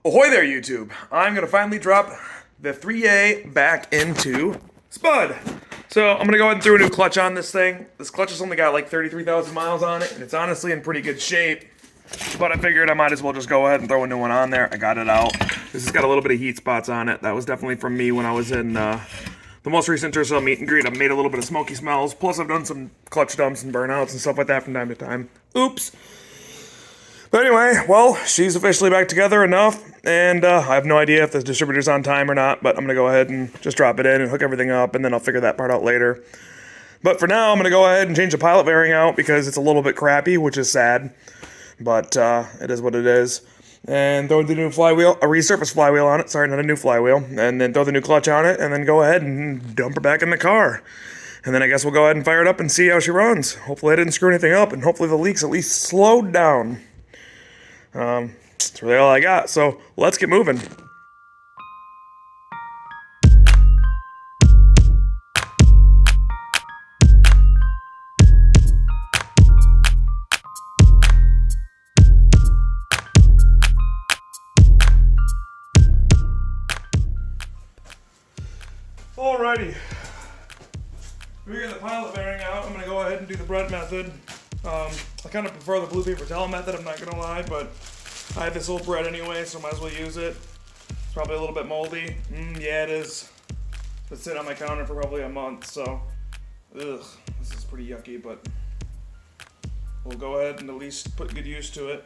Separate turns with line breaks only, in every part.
Ahoy there, YouTube! I'm gonna finally drop the 3A back into Spud. So I'm gonna go ahead and throw a new clutch on this thing. This clutch has only got like 33,000 miles on it, and it's honestly in pretty good shape. But I figured I might as well just go ahead and throw a new one on there. I got it out. This has got a little bit of heat spots on it. That was definitely from me when I was in the most recent Tercel meet and greet. I've made a little bit of smoky smells. Plus I've done some clutch dumps and burnouts and stuff like that from time to time. Oops. But anyway, well, she's officially back together enough, and I have no idea if the distributor's on time or not, but I'm going to go ahead and just drop it in and hook everything up, and then I'll figure that part out later. But for now, I'm going to go ahead and change the pilot bearing out because it's a little bit crappy, which is sad, but it is what it is. And throw the new flywheel, a resurfaced flywheel on it, sorry, not a new flywheel, and then throw the new clutch on it, and then go ahead and dump her back in the car. And then I guess we'll go ahead and fire it up and see how she runs. Hopefully I didn't screw anything up, and hopefully the leak's at least slowed down. That's really all I got, so let's get moving. Alrighty, we got the pilot bearing out. I'm going to go ahead and do the bread method. I kind of prefer the blue paper towel method, I'm not going to lie, but I have this old bread anyway, so I might as well use it. It's probably a little bit moldy. Yeah, it is. It's been sitting on my counter for probably a month, so ugh, this is pretty yucky, but we'll go ahead and at least put good use to it.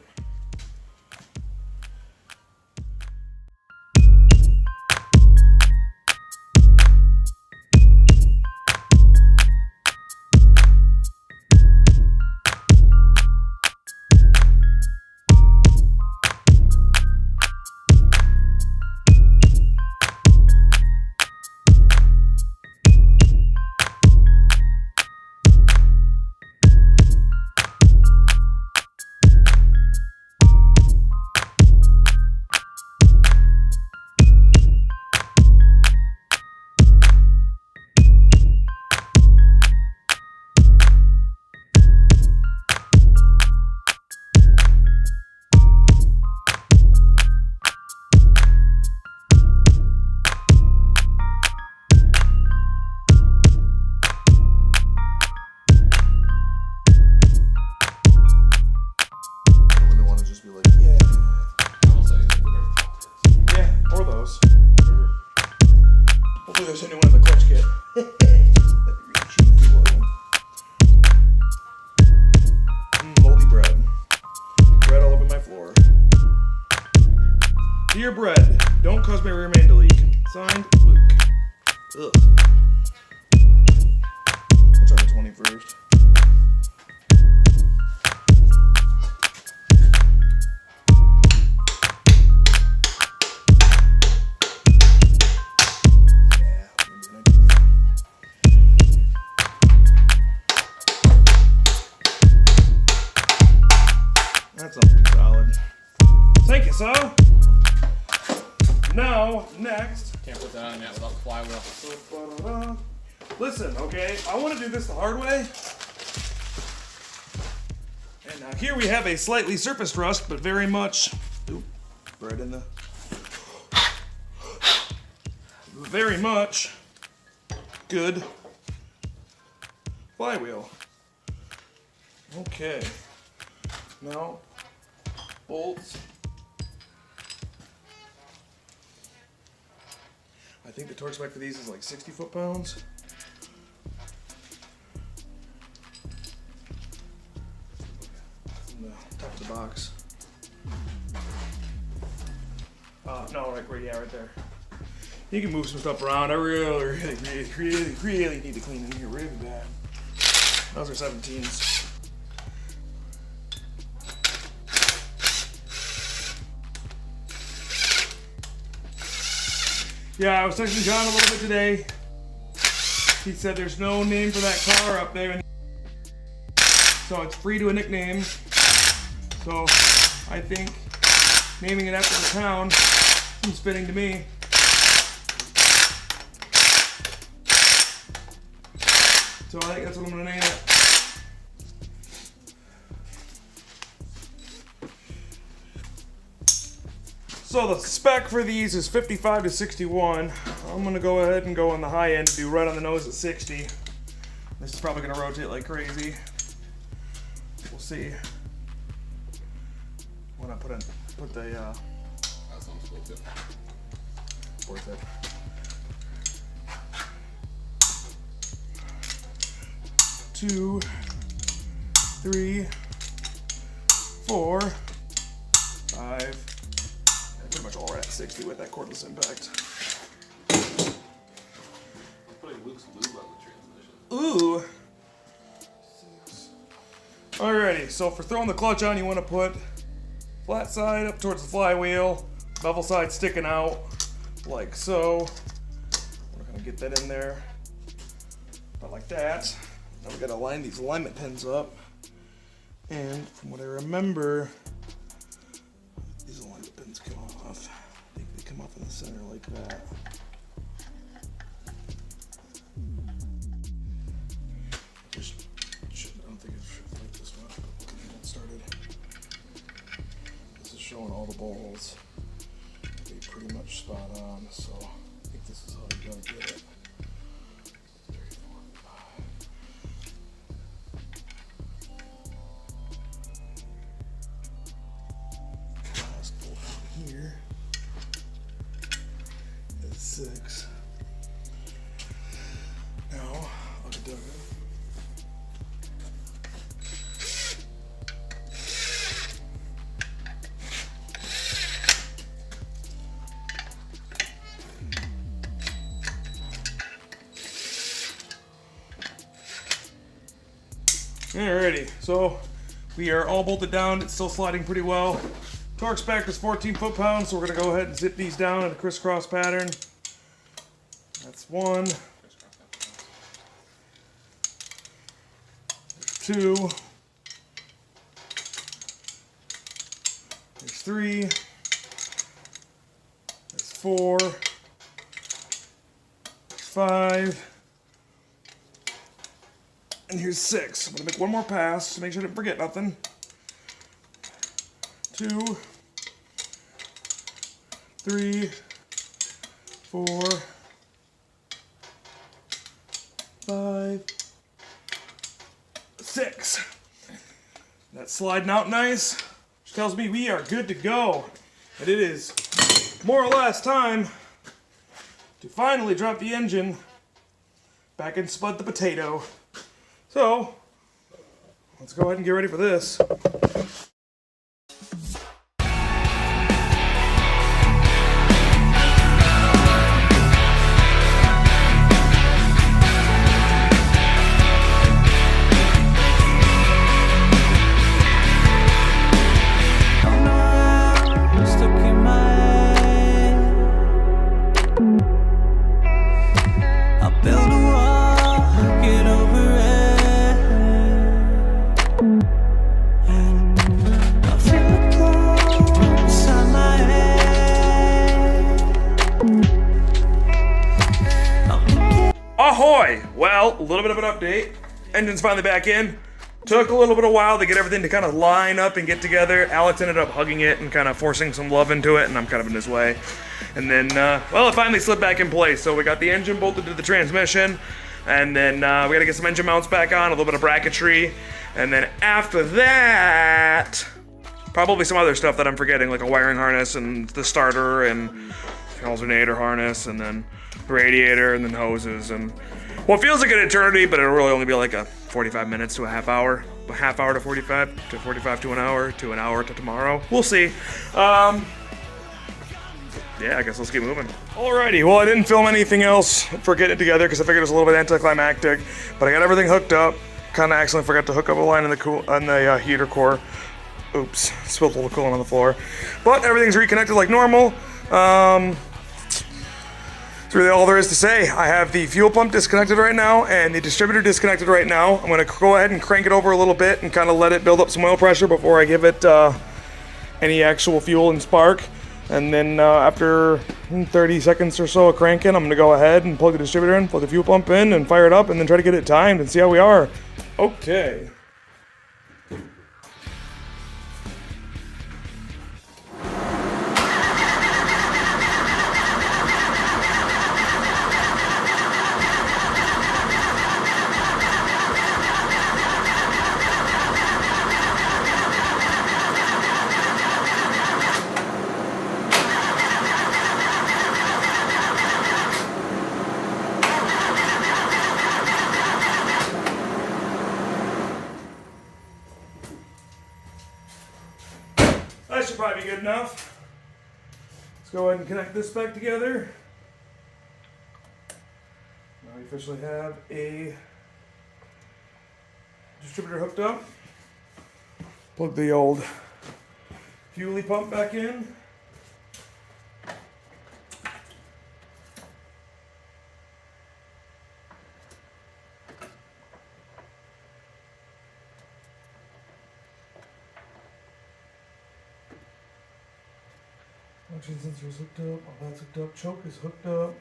Hopefully there's anyone in the clutch kit. Moldy bread. Bread all over my floor. Dear bread, don't cause my rear main to leak. Signed, Luke. Ugh. I'll try the 21st. That's something solid. Thank you, sir. Now, next.
Can't put that on yet without the flywheel.
Listen, okay, I want to do this the hard way. And now here we have a slightly surface rust, but very much. Oop, bread in the. Very much good flywheel. Okay. Now, bolts. I think the torque spec for these is like 60 foot-pounds. On the top of the box. No, right there. You can move some stuff around. I really need to clean in here really bad. Those are 17s. Yeah, I was texting John a little bit today. He said there's no name for that car up there. So it's free to a nickname. So I think naming it after the town seems fitting to me. So I think that's what I'm gonna name it. So the spec for these is 55 to 61. I'm gonna go ahead and go on the high end to do right on the nose at 60. This is probably gonna rotate like crazy. We'll see. When I put the
That sounds cool too.
worth it. Two, three, 4, 5. Pretty much all right at 60 with that cordless impact.
Putting Luke's lube on the transmission.
Ooh. Alrighty, so for throwing the clutch on, you want to put flat side up towards the flywheel, bevel side sticking out, like so. We're gonna get that in there, about like that. Now we gotta line these alignment pins up, and from what I remember, these alignment pins come off. I think they come off in the center like that. I don't think it should like this much, but we'll get started. This is showing all the balls. Be pretty much spot on, so I think this is how you gotta get it. 3, 4, 5. Last bolt down here is 6. Now I'll get done. Alrighty, so we are all bolted down. It's still sliding pretty well. Torque spec is 14 foot-pounds, so we're gonna go ahead and zip these down in a crisscross pattern. That's 1. There's 2. There's 3. There's 4. There's 5. And here's 6. I'm gonna make one more pass to make sure I didn't forget nothing. 2, 3, 4, 5, 6. That's sliding out nice, which tells me we are good to go. And it is more or less time to finally drop the engine back and spud the potato. So, let's go ahead and get ready for this. Ahoy! Well, a little bit of an update. Engine's finally back in. Took a little bit of while to get everything to kind of line up and get together. Alex ended up hugging it and kind of forcing some love into it, and I'm kind of in his way. And then, well, it finally slipped back in place. So we got the engine bolted to the transmission, and then we got to get some engine mounts back on, a little bit of bracketry, and then after that, probably some other stuff that I'm forgetting, like a wiring harness and the starter and alternator harness, and then radiator, and then hoses, and what feels like an eternity, but it'll really only be like a 45 minutes to a half hour to 45 to an hour to tomorrow. We'll see. Yeah, I guess let's keep moving. Alrighty, well, I didn't film anything else for getting it together because I figured it was a little bit anticlimactic, but I got everything hooked up. Kind of accidentally forgot to hook up a line in the heater core. Oops, spilled a little coolant on the floor. But everything's reconnected like normal. That's really all there is to say. I have the fuel pump disconnected right now and the distributor disconnected right now. I'm going to go ahead and crank it over a little bit and kind of let it build up some oil pressure before I give it any actual fuel and spark. And then after 30 seconds or so of cranking, I'm going to go ahead and plug the distributor in, plug the fuel pump in, and fire it up, and then try to get it timed and see how we are. Okay. enough. Let's go ahead and connect this back together. Now we officially have a distributor hooked up. Plug the old fuelie pump back in. Function sensor is hooked up, all that's hooked up, choke is hooked up,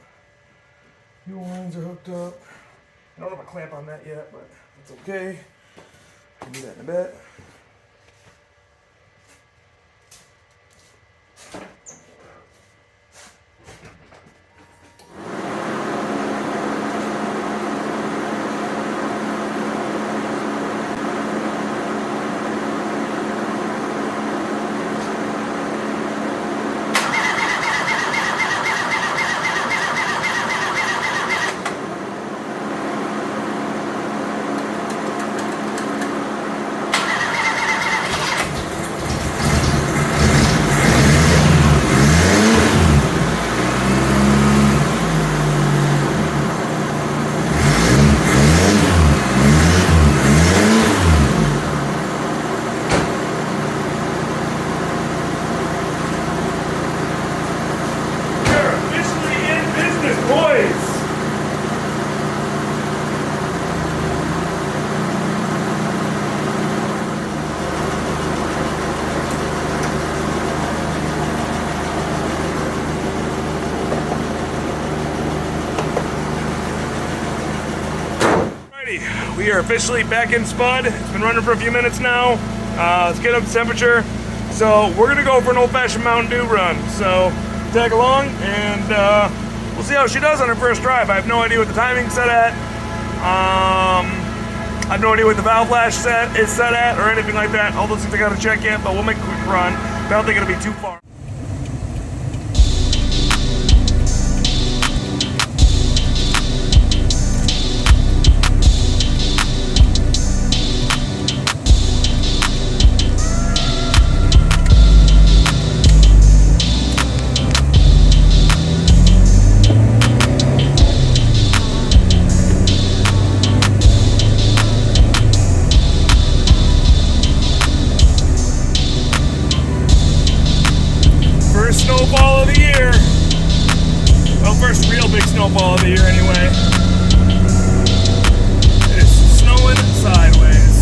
fuel lines are hooked up. I don't have a clamp on that yet, but it's okay. I'll do that in a bit. We are officially back in Spud. It's been running for a few minutes now. Let's get up the temperature. So we're gonna go for an old-fashioned Mountain Dew run. So tag along and we'll see how she does on her first drive. I have no idea what the timing's set at. I have no idea what the valve flash is set at or anything like that. All those things I gotta check yet, but we'll make a quick run. I don't think it'll be too far. Snowfall of the year. Well, first real big snowfall of the year anyway. It's snowing sideways.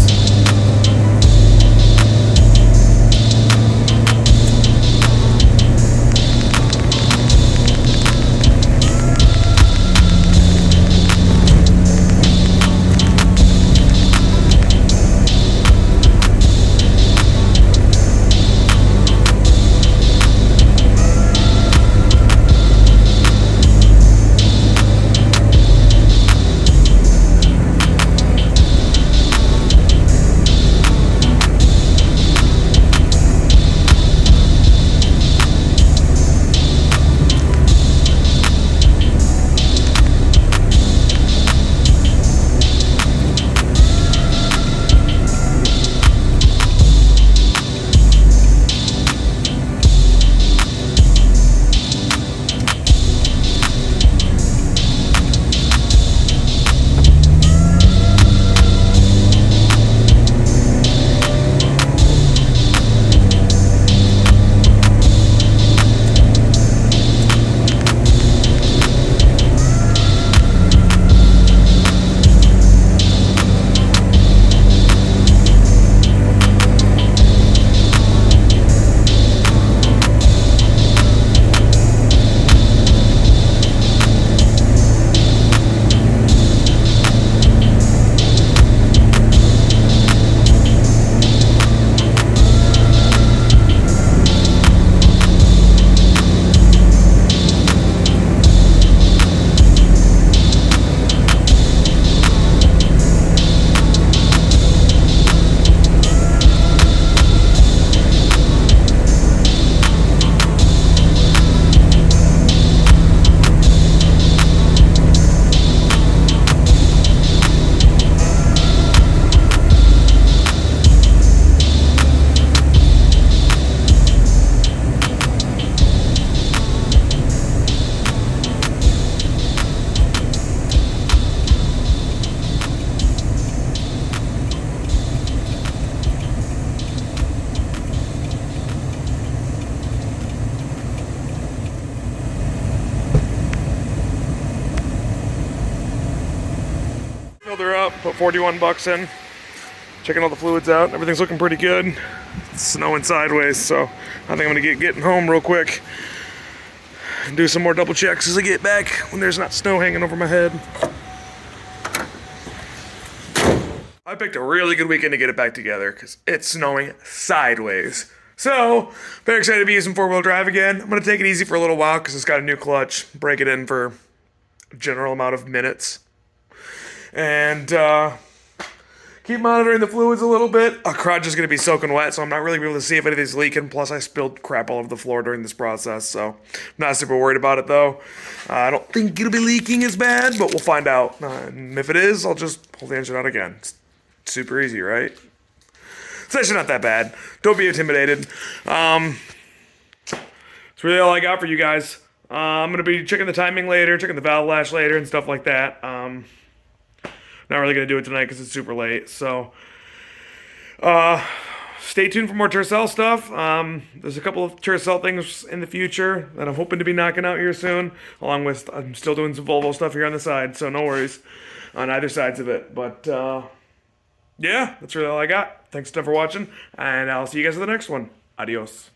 Filled her up, put 41 bucks in. Checking all the fluids out. Everything's looking pretty good. It's snowing sideways, so I think I'm gonna getting home real quick and do some more double checks as I get back when there's not snow hanging over my head. I picked a really good weekend to get it back together because it's snowing sideways. So, very excited to be using 4-wheel drive again. I'm gonna take it easy for a little while because it's got a new clutch. Break it in for a general amount of minutes. And, keep monitoring the fluids a little bit. A crotch is going to be soaking wet, so I'm not really able to see if anything's leaking. Plus, I spilled crap all over the floor during this process, so I'm not super worried about it, though. I don't think it'll be leaking as bad, but we'll find out. And if it is, I'll just pull the engine out again. It's super easy, right? It's actually not that bad. Don't be intimidated. That's really all I got for you guys. I'm going to be checking the timing later, checking the valve lash later, and stuff like that. Not really going to do it tonight because it's super late. So, stay tuned for more Tercel stuff. There's a couple of Tercel things in the future that I'm hoping to be knocking out here soon. Along with, I'm still doing some Volvo stuff here on the side. So, no worries on either sides of it. But, yeah, that's really all I got. Thanks for watching. And I'll see you guys in the next one. Adios.